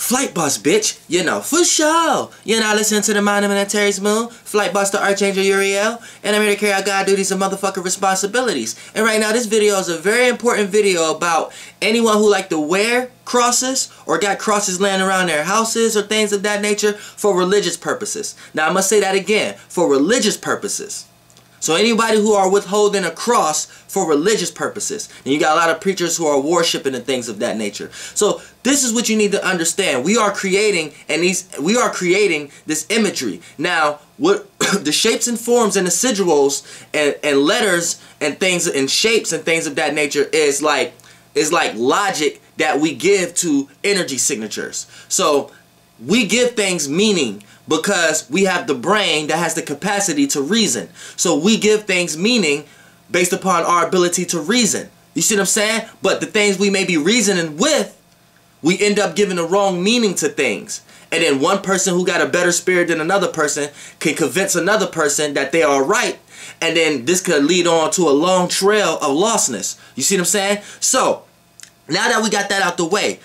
Flight boss, bitch. You know, for sure. You know, listen to the Monument of Terry's Moon, Flight boss the Archangel Uriel, and I'm here to carry out God duties and motherfucking responsibilities. And right now, this video is a very important video about anyone who like to wear crosses or got crosses laying around their houses or things of that nature for religious purposes. Now, I must say that again, for religious purposes. So anybody who are withholding a cross for religious purposes. And you got a lot of preachers who are worshiping and things of that nature. So this is what you need to understand. We are creating this imagery. Now, what the shapes and forms and the sigils and letters and things and shapes and things of that nature is like logic that we give to energy signatures. So we give things meaning because we have the brain that has the capacity to reason. So we give things meaning based upon our ability to reason. You see what I'm saying? But the things we may be reasoning with, we end up giving the wrong meaning to things. And then one person who got a better spirit than another person can convince another person that they are right. And then this could lead on to a long trail of lostness. You see what I'm saying? So now that we got that out the way,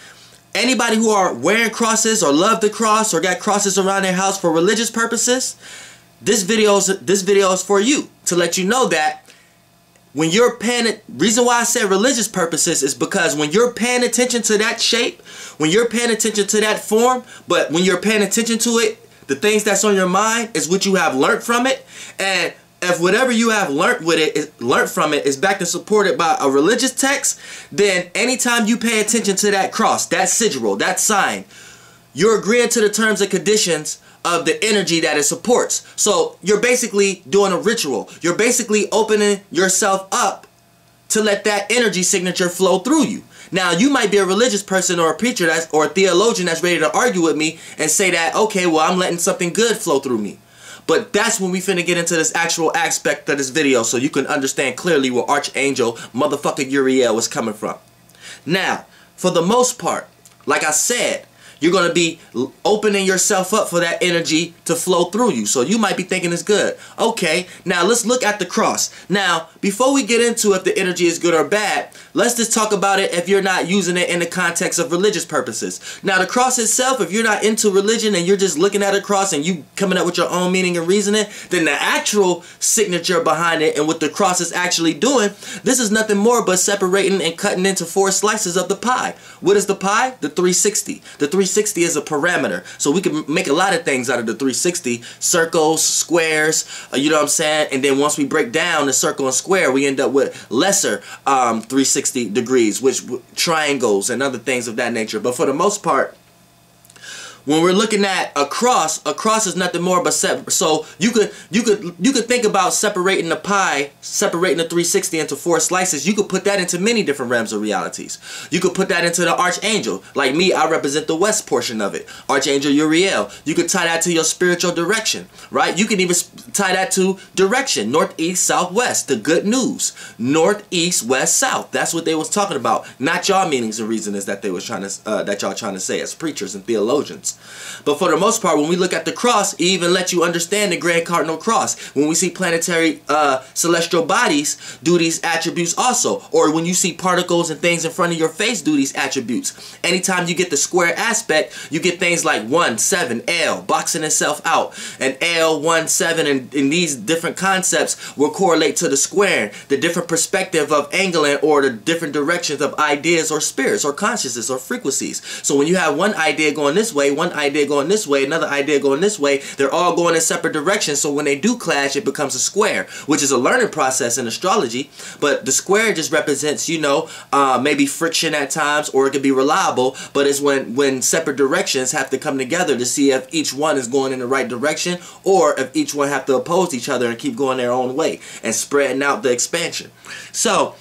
anybody who are wearing crosses or love the cross or got crosses around their house for religious purposes, this video is for you, to let you know that when you're paying, reason why I said religious purposes is because when you're paying attention to that shape, when you're paying attention to that form, but when you're paying attention to it, the things that's on your mind is what you have learned from it. And if whatever you have learned from it is backed and supported by a religious text, then anytime you pay attention to that cross, that sigil, that sign, you're agreeing to the terms and conditions of the energy that it supports. So you're basically doing a ritual. You're basically opening yourself up to let that energy signature flow through you. Now, you might be a religious person or a preacher or a theologian that's ready to argue with me and say that, okay, well, I'm letting something good flow through me. But that's when we finna get into this actual aspect of this video so you can understand clearly where Archangel motherfucking Uriel was coming from. Now, for the most part, like I said, you're going to be opening yourself up for that energy to flow through you. So you might be thinking it's good. Okay, now let's look at the cross. Now, before we get into if the energy is good or bad, let's just talk about it if you're not using it in the context of religious purposes. Now, the cross itself, if you're not into religion and you're just looking at a cross and you coming up with your own meaning and reasoning, then the actual signature behind it and what the cross is actually doing, this is nothing more but separating and cutting into 4 slices of the pie. What is the pie? The 360. The 360 is a parameter. So we can make a lot of things out of the 360. Circles, squares, you know what I'm saying? And then once we break down the circle and square, we end up with lesser 360 degrees, which triangles and other things of that nature. But for the most part, when we're looking at a cross is nothing more but so you could think about separating the pie, separating the 360 into 4 slices. You could put that into many different realms of realities. You could put that into the Archangel. Like me, I represent the west portion of it. Archangel Uriel. You could tie that to your spiritual direction, right? You can even tie that to direction, north, east, south, west. The good news, north, east, west, south. That's what they was talking about. Not y'all meanings and reasonings that they was trying to that y'all trying to say as preachers and theologians. But for the most part, when we look at the cross, it even lets you understand the Grand Cardinal Cross. When we see planetary celestial bodies do these attributes also. Or when you see particles and things in front of your face do these attributes. Anytime you get the square aspect, you get things like 1, 7, L, boxing itself out. And L, 1, 7, and these different concepts will correlate to the square, the different perspective of angling or the different directions of ideas or spirits or consciousness or frequencies. So when you have one idea going this way, one idea going this way, another idea going this way, they're all going in separate directions. So when they do clash, it becomes a square, which is a learning process in astrology. But the square just represents, you know, maybe friction at times, or it could be reliable. But it's when separate directions have to come together to see if each one is going in the right direction, or if each one have to oppose each other and keep going their own way and spreading out the expansion. So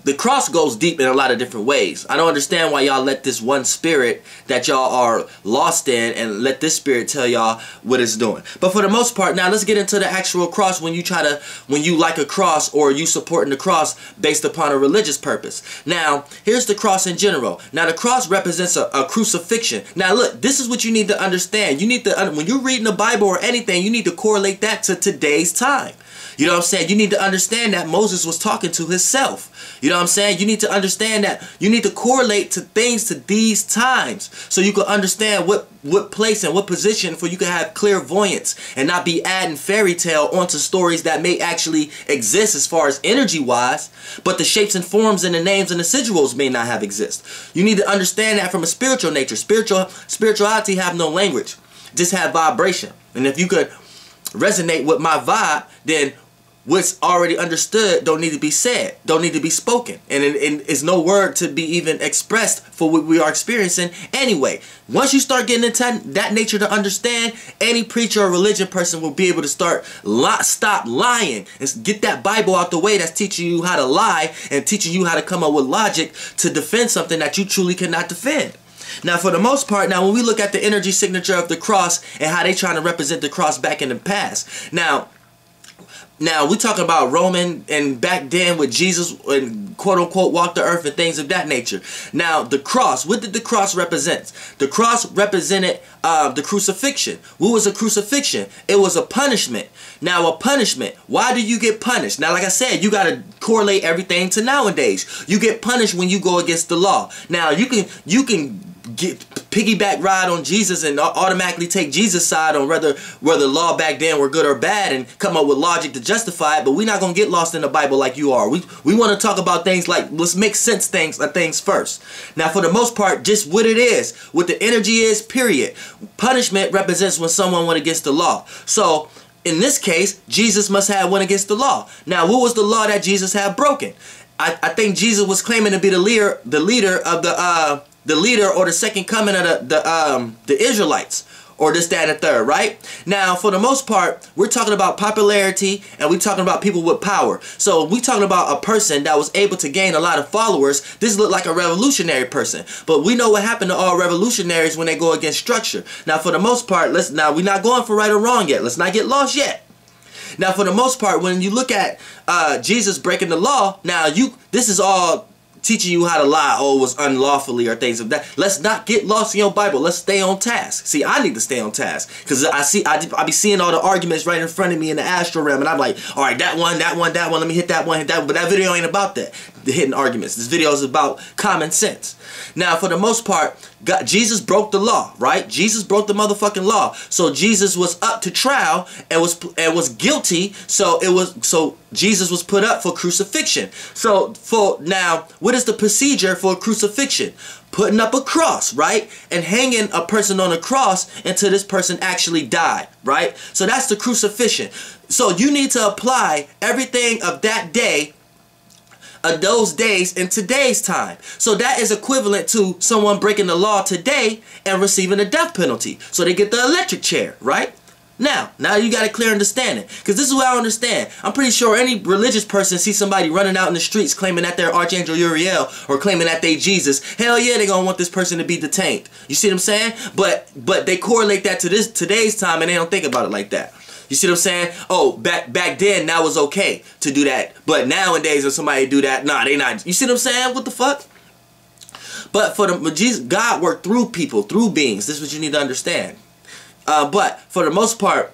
the cross goes deep in a lot of different ways. I don't understand why y'all let this one spirit that y'all are lost in and let this spirit tell y'all what it's doing. But for the most part, now let's get into the actual cross when you like a cross or you supporting the cross based upon a religious purpose. Now, here's the cross in general. Now, the cross represents a crucifixion. Now, look, this is what you need to understand. You need to, when you're reading the Bible or anything, you need to correlate that to today's time. You know what I'm saying? You need to understand that Moses was talking to himself. You know what I'm saying? You need to understand that. You need to correlate to things to these times so you can understand what place and what position for you can have clairvoyance and not be adding fairy tale onto stories that may actually exist as far as energy wise, but the shapes and forms and the names and the sigils may not have exist. You need to understand that from a spiritual nature. Spirituality have no language, just have vibration. And if you could resonate with my vibe, then what's already understood don't need to be said, don't need to be spoken, and it's no word to be even expressed for what we are experiencing anyway. Once you start getting into that nature to understand, any preacher or religion person will be able to stop lying and get that Bible out the way that's teaching you how to lie and teaching you how to come up with logic to defend something that you truly cannot defend. Now, for the most part, now when we look at the energy signature of the cross and how they trying to represent the cross back in the past, now we talking about Roman and back then with Jesus and quote unquote walk the earth and things of that nature. Now the cross, what did the cross represent? The cross represented the crucifixion. What was a crucifixion? It was a punishment. Now a punishment, why do you get punished? Now like I said, you got to correlate everything to nowadays. You get punished when you go against the law. Now you can get piggyback ride on Jesus and automatically take Jesus' side on whether law back then were good or bad and come up with logic to justify it, but we're not going to get lost in the Bible like you are. We want to talk about things like, let's make sense things first. Now for the most part, just what it is, what the energy is, period. Punishment represents when someone went against the law. So in this case, Jesus must have went against the law. Now what was the law that Jesus had broken? I think Jesus was claiming to be the leader of the leader or the second coming of the Israelites, or this, that, and the third, right? Now, for the most part, we're talking about popularity and we're talking about people with power. So we're talking about a person that was able to gain a lot of followers. This looked like a revolutionary person, but we know what happened to all revolutionaries when they go against structure. Now, for the most part, now we're not going for right or wrong yet. Let's not get lost yet. Now, for the most part, when you look at Jesus breaking the law, now this is all teaching you how to lie, oh, it was unlawfully or things of that. Let's not get lost in your Bible. Let's stay on task. See, I need to stay on task because I be seeing all the arguments right in front of me in the astral realm, and I'm like, all right, that one, let me hit that one, but that video ain't about that. The hidden arguments. This video is about common sense. Now, for the most part, Jesus broke the law, right? Jesus broke the motherfucking law. So Jesus was up to trial and was guilty. So Jesus was put up for crucifixion. So now, what is the procedure for crucifixion? Putting up a cross, right? And hanging a person on a cross until this person actually died, right? So that's the crucifixion. So you need to apply everything of that day, of those days, in today's time. So that is equivalent to someone breaking the law today and receiving a death penalty. So they get the electric chair, right? Now you got a clear understanding. Because this is what I understand. I'm pretty sure any religious person sees somebody running out in the streets claiming that they're Archangel Uriel or claiming that they Jesus. Hell yeah, they're going to want this person to be detained. You see what I'm saying? But they correlate that to today's time and they don't think about it like that. You see what I'm saying? Oh, back then, that was okay to do that. But nowadays, if somebody do that, nah, they not. You see what I'm saying? What the fuck? But God worked through people, through beings. This is what you need to understand. But for the most part,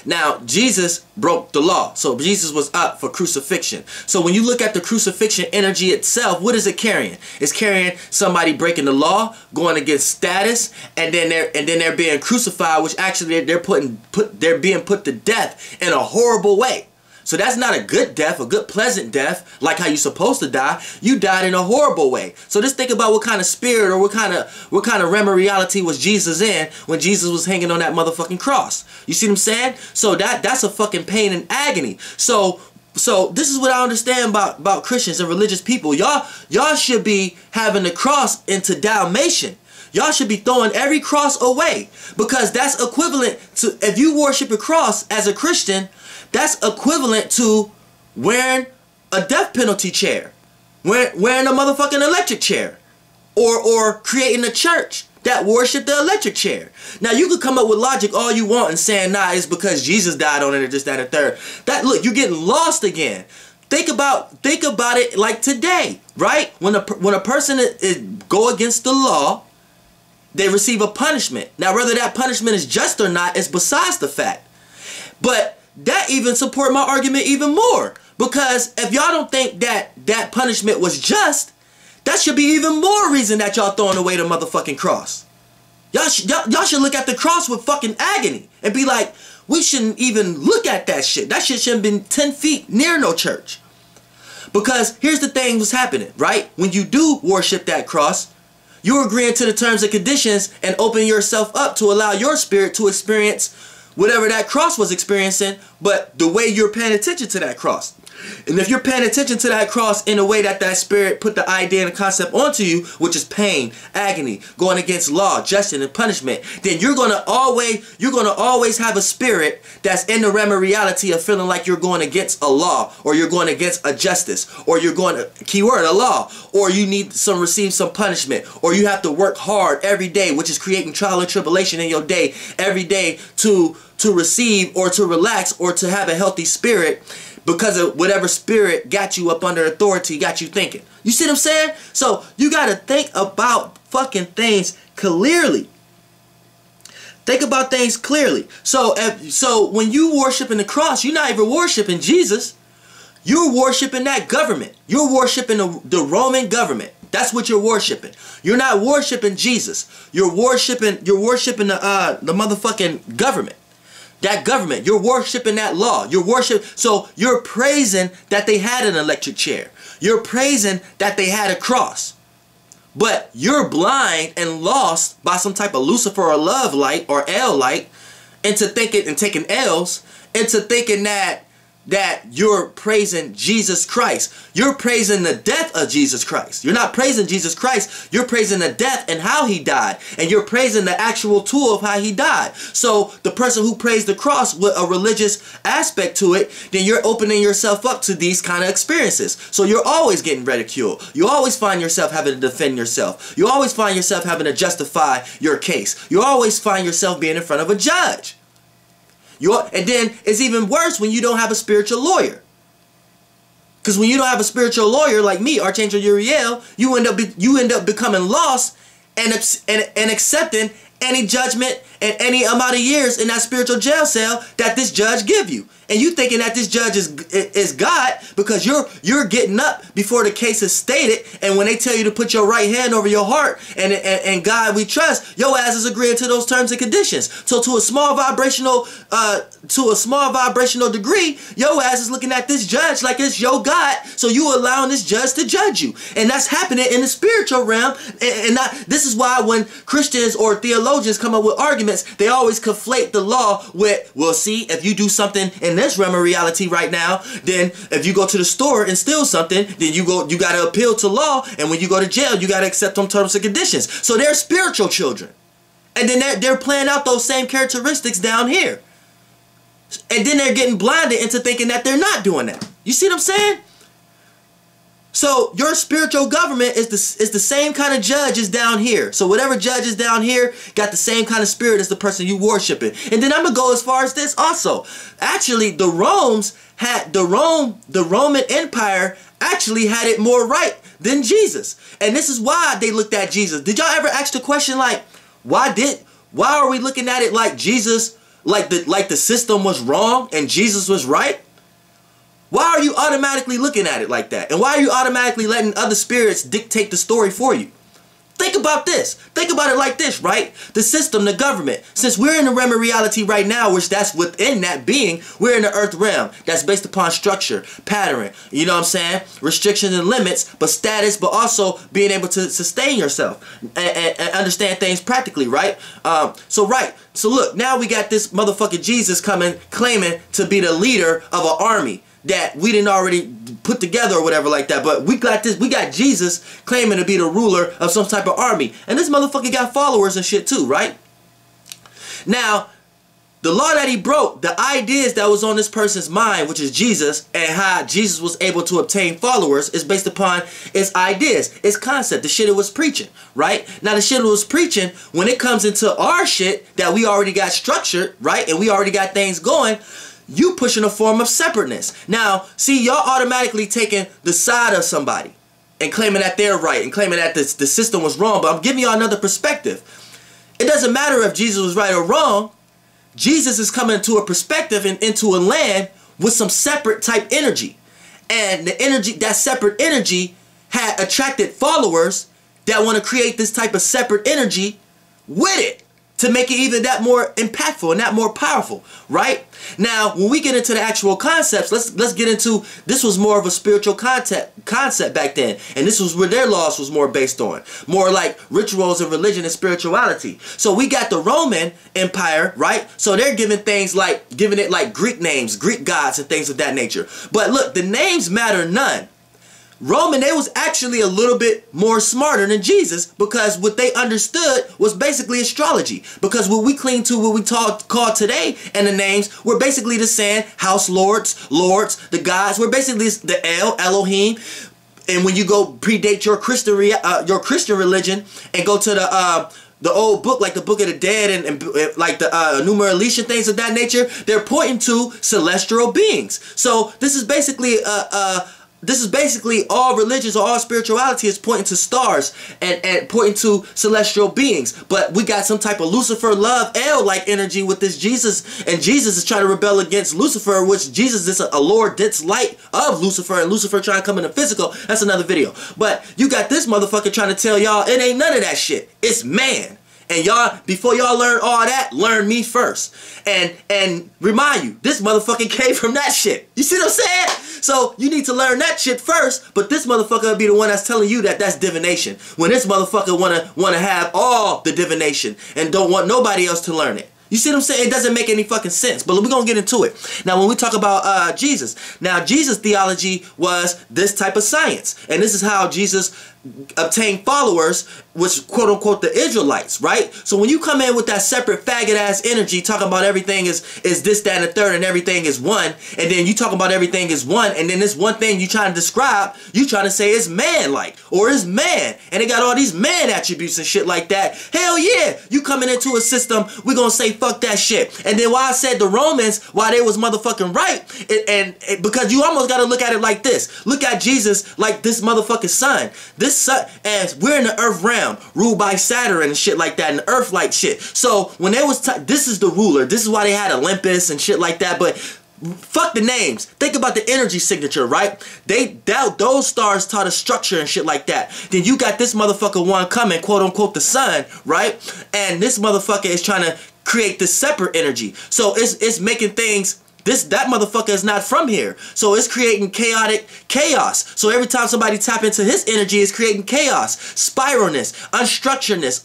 now Jesus broke the law. So Jesus was up for crucifixion. So when you look at the crucifixion energy itself, what is it carrying? It's carrying somebody breaking the law, going against status, and then they're being crucified, which actually they're being put to death in a horrible way. So that's not a good death, a good pleasant death, like how you're supposed to die. You died in a horrible way. So just think about what kind of spirit or what kind of realm of reality was Jesus in when Jesus was hanging on that motherfucking cross. You see what I'm saying? So that's a fucking pain and agony. So this is what I understand about Christians and religious people. Y'all should be having the cross into Dalmatian. Y'all should be throwing every cross away, because that's equivalent to, if you worship a cross as a Christian, that's equivalent to wearing a death penalty chair, wearing a motherfucking electric chair, or creating a church that worship the electric chair. Now you could come up with logic all you want and saying, nah, it's because Jesus died on it or just that and third. Look, you're getting lost again. Think about it like today, right? When a person go against the law, they receive a punishment. Now, whether that punishment is just or not is besides the fact. But that even support my argument even more, Because if y'all don't think that that punishment was just, that should be even more reason that y'all throwing away the motherfucking cross. Y'all should look at the cross with fucking agony and be like, we shouldn't even look at that shit. That shit shouldn't have been 10 feet near no church. Because here's the thing what's happening, right? When you do worship that cross, you're agreeing to the terms and conditions and open yourself up to allow your spirit to experience whatever that cross was experiencing, but the way you're paying attention to that cross. And if you're paying attention to that cross in a way that that spirit put the idea and the concept onto you, which is pain, agony, going against law, justice, and punishment, then you're gonna always have a spirit that's in the realm of reality of feeling like you're going against a law, or you're going against a justice, or you're going to, keyword, a law, or you need some receive some punishment, or you have to work hard every day, which is creating trial and tribulation in your day every day to receive or to relax or to have a healthy spirit, because of whatever spirit got you up under authority, got you thinking. You see what I'm saying? So you got to think about fucking things clearly. Think about things clearly. So when you worshiping the cross, you're not even worshiping Jesus. You're worshiping that government. You're worshiping the Roman government. That's what you're worshiping. You're not worshiping Jesus. You're worshiping the motherfucking government. That government, you're worshiping that law. So you're praising that they had an electric chair. You're praising that they had a cross. But you're blind and lost by some type of Lucifer or love light or L light into thinking and taking L's into thinking that you're praising Jesus Christ. You're praising the death of Jesus Christ. You're not praising Jesus Christ. You're praising the death and how he died. And you're praising the actual tool of how he died. So the person who praised the cross with a religious aspect to it, then you're opening yourself up to these kind of experiences. So you're always getting ridiculed. You always find yourself having to defend yourself. You always find yourself having to justify your case. You always find yourself being in front of a judge. And then it's even worse when you don't have a spiritual lawyer. Because when you don't have a spiritual lawyer like me, Archangel Uriel, you end up becoming lost and accepting any judgment and any amount of years in that spiritual jail cell that this judge give you. And you thinking that this judge is God because you're getting up before the case is stated, and when they tell you to put your right hand over your heart and God we trust, your ass is agreeing to those terms and conditions. So to a small vibrational degree, your ass is looking at this judge like it's your God, so you allowing this judge to judge you. And that's happening in the spiritual realm. This is why when Christians or theologians come up with arguments, they always conflate the law with, well, see, if you do something in this realm of reality right now, then if you go to the store and steal something, then you got to appeal to law, and when you go to jail, you got to accept them terms and conditions. So they're spiritual children, and then they're playing out those same characteristics down here, and then they're getting blinded into thinking that they're not doing that. You see what I'm saying? So your spiritual government is the same kind of judge as down here. So whatever judge is down here got the same kind of spirit as the person you worshiping. And then I'm gonna go as far as this also. Actually, the Roman Empire actually had it more right than Jesus. And this is why they looked at Jesus. Did y'all ever ask the question like, why are we looking at it like Jesus, like the system was wrong and Jesus was right? Why are you automatically looking at it like that? And why are you automatically letting other spirits dictate the story for you? Think about this. Think about it like this, right? The system, the government. Since we're in the realm of reality right now, which that's within that being, we're in the earth realm. That's based upon structure, pattern, you know what I'm saying? Restrictions and limits, but status, but also being able to sustain yourself and understand things practically, right? So look, now we got this motherfucking Jesus coming, claiming to be the leader of an army that we didn't already put together or whatever like that. But we got Jesus claiming to be the ruler of some type of army. And this motherfucker got followers and shit too, right? Now, the law that he broke, the ideas that was on this person's mind, which is Jesus, and how Jesus was able to obtain followers, is based upon its ideas, its concept, the shit it was preaching, right? Now, the shit it was preaching, when it comes into our shit that we already got structured, right, and we already got things going, you pushing a form of separateness. Now, see, y'all automatically taking the side of somebody and claiming that they're right and claiming that the system was wrong. But I'm giving y'all another perspective. It doesn't matter if Jesus was right or wrong. Jesus is coming to a perspective and into a land with some separate type energy. And the energy, that separate energy, had attracted followers that want to create this type of separate energy with it to make it even that more impactful and that more powerful, right? Now, when we get into the actual concepts, let's get into, this was more of a spiritual concept back then, and this was where their laws was more based on, more like rituals and religion and spirituality. So we got the Roman Empire, right? So they're giving it like Greek names, Greek gods and things of that nature. But look, the names matter none. Roman, they was actually a little bit more smarter than Jesus, because what they understood was basically astrology. Because what we cling to, what we call today, and the names, we're basically the saying house lords, the gods. We're basically the Elohim. And when you go predate your Christian religion and go to the old book, like the Book of the Dead and like the Numeralician, things of that nature, they're pointing to celestial beings. So this is basically all religions or all spirituality is pointing to stars and pointing to celestial beings. But we got some type of Lucifer love like energy with this Jesus, and Jesus is trying to rebel against Lucifer, which Jesus is a Lord dense light of Lucifer, and Lucifer trying to come in the physical. That's another video. But you got this motherfucker trying to tell y'all it ain't none of that shit. It's man. And y'all, before y'all learn all that, learn me first. And remind you, this motherfucker came from that shit. You see what I'm saying? So you need to learn that shit first, but this motherfucker will be the one that's telling you that that's divination. When this motherfucker wanna have all the divination and don't want nobody else to learn it. You see what I'm saying? It doesn't make any fucking sense. But we're going to get into it. Now, when we talk about Jesus. Now, Jesus' theology was this type of science. And this is how Jesus obtained followers, which quote-unquote the Israelites, right? So when you come in with that separate faggot-ass energy, talking about everything is this, that, and the third, and everything is one, and then you talk about everything is one, and then this one thing you trying to describe, you trying to say is man-like, or is man, and it got all these man attributes and shit like that. Hell yeah! You coming into a system, we're gonna say fuck that shit. And then why I said the Romans, why they was motherfucking right, because you almost gotta look at it like this. Look at Jesus like this motherfucking sun. This sun, as we're in the earth realm, ruled by Saturn and shit like that, and earth-like shit. So when they was, this is the ruler. This is why they had Olympus and shit like that. But fuck the names. Think about the energy signature, right? Those stars taught a structure and shit like that. Then you got this motherfucker one coming, quote-unquote the sun, right? And this motherfucker is trying to create this separate energy. So it's making things. That motherfucker is not from here. So it's creating chaos. So every time somebody tap into his energy, it's creating chaos, spiralness, unstructuredness,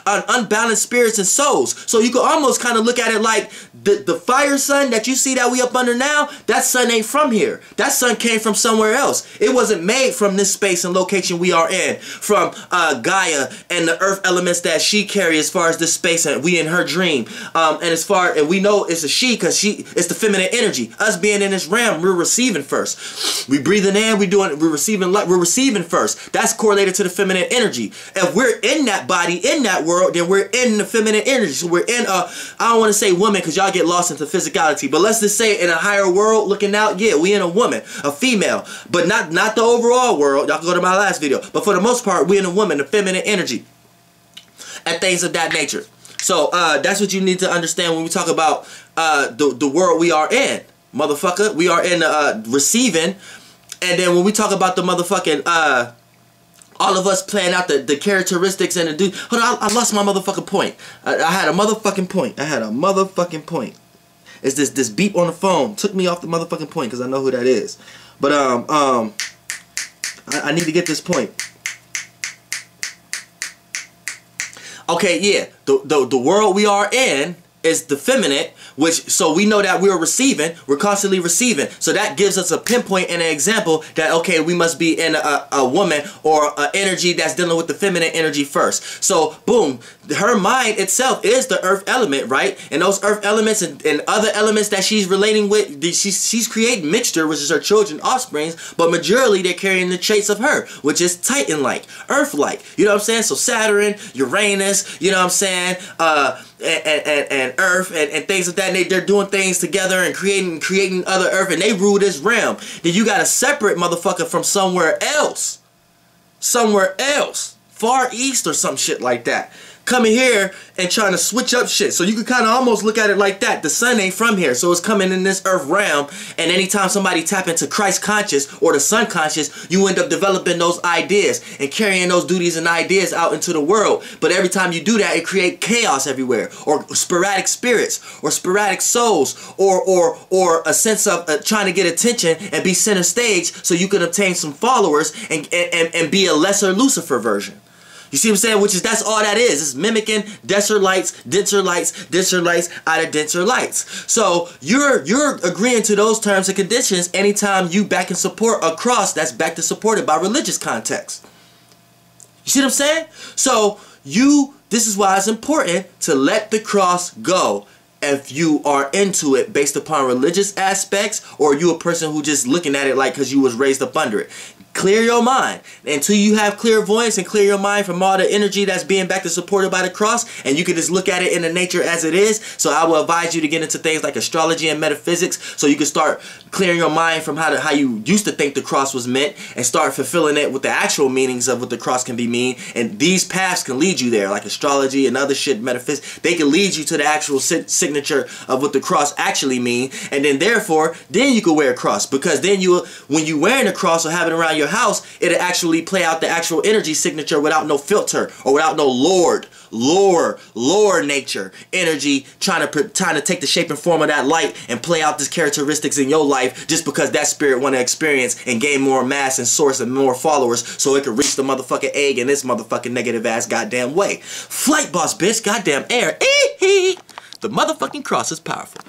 unbalanced spirits and souls. So you can almost kind of look at it like the fire sun that you see that we up under now, that sun ain't from here. That sun came from somewhere else. It wasn't made from this space and location we are in, from Gaia and the earth elements that she carries as far as this space, and we in her dream. And we know it's a she, because it's the feminine energy. Us being in this realm, we're receiving first. We breathing in, we're receiving light, we're receiving first. That's correlated to the feminine energy. If we're in that body, in that world, then we're in the feminine energy. So we're in I don't want to say woman, because y'all get lost into physicality, but let's just say in a higher world looking out, yeah, we in a woman, a female, but not the overall world. Y'all can go to my last video. But for the most part, we in a woman, the feminine energy, and things of that nature. So that's what you need to understand when we talk about the world we are in, motherfucker. We are in receiving, and then when we talk about the motherfucking all of us playing out the characteristics and the dude. Hold on, I lost my motherfucking point. I had a motherfucking point. It's this beep on the phone took me off the motherfucking point, because I know who that is. But I need to get this point. Okay, yeah, the world we are in is the feminine, so we know that we're receiving, we're constantly receiving. So that gives us a pinpoint and an example that, okay, we must be in a woman or an energy that's dealing with the feminine energy first. So, boom, her mind itself is the earth element, right? And those earth elements and other elements that she's relating with, she's creating mixture, which is her children, offsprings, but majorly they're carrying the traits of her, which is Titan-like, Earth-like. You know what I'm saying? So Saturn, Uranus, you know what I'm saying? And Earth and things like that. They're doing things together and creating other Earth, and they rule this realm. Then you got a separate motherfucker from somewhere else, far east or some shit like that, coming here and trying to switch up shit. So you can kind of almost look at it like that. The sun ain't from here, so it's coming in this earth realm, and anytime somebody tap into Christ conscious or the sun conscious, you end up developing those ideas and carrying those duties and ideas out into the world. But every time you do that, it creates chaos everywhere, or sporadic spirits, or sporadic souls, or a sense of trying to get attention and be center stage so you can obtain some followers and be a lesser Lucifer version. You see what I'm saying? Which is, that's all that is. It's mimicking denser lights out of denser lights. So you're agreeing to those terms and conditions anytime you back and support a cross that's backed and supported by religious context. You see what I'm saying? So this is why it's important to let the cross go if you are into it based upon religious aspects, or you a person who just looking at it like because you was raised up under it. Clear your mind until you have clairvoyance and clear your mind from all the energy that's being backed and supported by the cross, and you can just look at it in the nature as it is. So I will advise you to get into things like astrology and metaphysics, so you can start clearing your mind from how you used to think the cross was meant, and start fulfilling it with the actual meanings of what the cross can be mean. And these paths can lead you there, like astrology and other shit, metaphysics. They can lead you to the actual signature of what the cross actually mean, and then therefore then you can wear a cross, because then when you wearing a cross or have it around your house, it'll actually play out the actual energy signature without no filter or without no lower nature energy trying to take the shape and form of that light and play out these characteristics in your life, just because that spirit want to experience and gain more mass and source and more followers so it can reach the motherfucking egg in this motherfucking negative ass goddamn way. Flight boss bitch, goddamn air. The motherfucking cross is powerful.